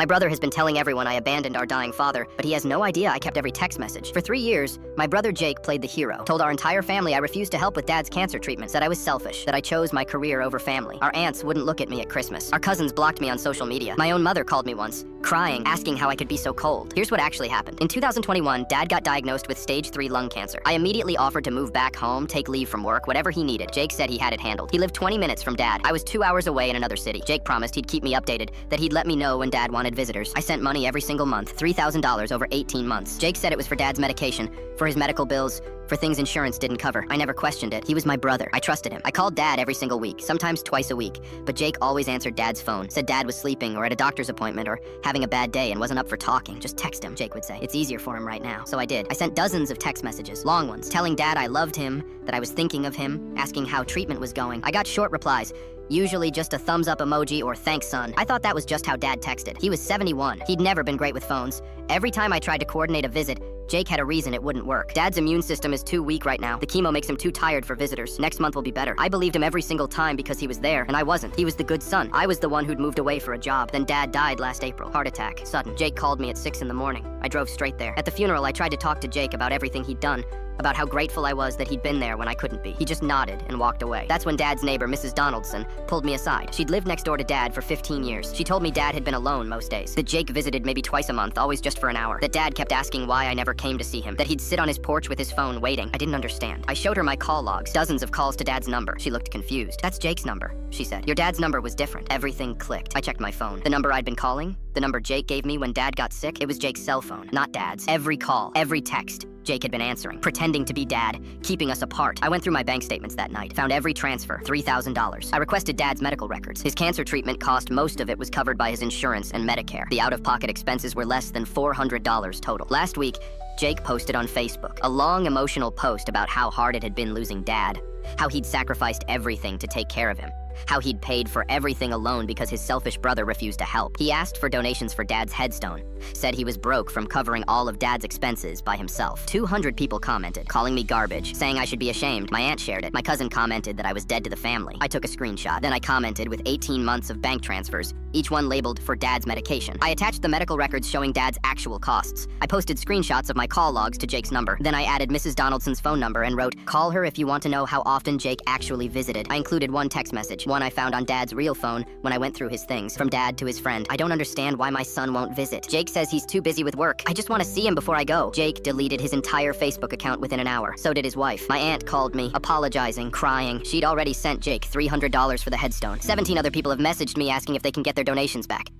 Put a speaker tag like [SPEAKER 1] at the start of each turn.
[SPEAKER 1] My brother has been telling everyone I abandoned our dying father, but he has no idea I kept every text message. For 3 years, my brother Jake played the hero, told our entire family I refused to help with Dad's cancer treatment, said I was selfish, that I chose my career over family. Our aunts wouldn't look at me at Christmas. Our cousins blocked me on social media. My own mother called me once, crying, asking how I could be so cold. Here's what actually happened. In 2021, Dad got diagnosed with stage 3 lung cancer. I immediately offered to move back home, take leave from work, whatever he needed. Jake said he had it handled. He lived 20 minutes from Dad. I was 2 hours away in another city. Jake promised he'd keep me updated, that he'd let me know when Dad wanted visitors. I sent money every single month, $3,000 over 18 months. Jake said it was for Dad's medication, for his medical bills, for things insurance didn't cover. I never questioned it. He was my brother. I trusted him. I called Dad every single week, sometimes twice a week, but Jake always answered Dad's phone, said Dad was sleeping or at a doctor's appointment or having a bad day and wasn't up for talking. Just text him, Jake would say. It's easier for him right now. So I did. I sent dozens of text messages, long ones, telling Dad I loved him, that I was thinking of him, asking how treatment was going. I got short replies, usually just a thumbs up emoji or thanks son. I thought that was just how Dad texted. He was 71. He'd never been great with phones. Every time I tried to coordinate a visit, Jake had a reason it wouldn't work. Dad's immune system is too weak right now. The chemo makes him too tired for visitors. Next month will be better. I believed him every single time because he was there, and I wasn't. He was the good son. I was the one who'd moved away for a job. Then Dad died last April. Heart attack. Sudden. Jake called me at 6 in the morning. I drove straight there. At the funeral, I tried to talk to Jake about everything he'd done, about how grateful I was that he'd been there when I couldn't be. He just nodded and walked away. That's when Dad's neighbor, Mrs. Donaldson, pulled me aside. She'd lived next door to Dad for 15 years. She told me Dad had been alone most days, that Jake visited maybe twice a month, always just for an hour, that Dad kept asking why I never came to see him, that he'd sit on his porch with his phone waiting. I didn't understand. I showed her my call logs, dozens of calls to Dad's number. She looked confused. That's Jake's number, she said. Your dad's number was different. Everything clicked. I checked my phone. The number I'd been calling, the number Jake gave me when Dad got sick, it was Jake's cell phone, not Dad's. Every call, every text, Jake had been answering, pretending to be Dad, keeping us apart. I went through my bank statements that night, found every transfer, $3,000. I requested Dad's medical records. His cancer treatment cost, most of it was covered by his insurance and Medicare. The out-of-pocket expenses were less than $400 total. Last week, Jake posted on Facebook a long emotional post about how hard it had been losing Dad, how he'd sacrificed everything to take care of him, how he'd paid for everything alone because his selfish brother refused to help. He asked for donations for Dad's headstone, said he was broke from covering all of Dad's expenses by himself. 200 people commented, calling me garbage, saying I should be ashamed. My aunt shared it. My cousin commented that I was dead to the family. I took a screenshot. Then I commented with 18 months of bank transfers, each one labeled for Dad's medication. I attached the medical records showing Dad's actual costs. I posted screenshots of my call logs to Jake's number. Then I added Mrs. Donaldson's phone number and wrote, call her if you want to know how often Jake actually visited. I included one text message, one I found on Dad's real phone when I went through his things, from Dad to his friend. I don't understand why my son won't visit. Jake says he's too busy with work. I just want to see him before I go. Jake deleted his entire Facebook account within an hour. So did his wife. My aunt called me, apologizing, crying. She'd already sent Jake $300 for the headstone. 17 other people have messaged me asking if they can get their donations back.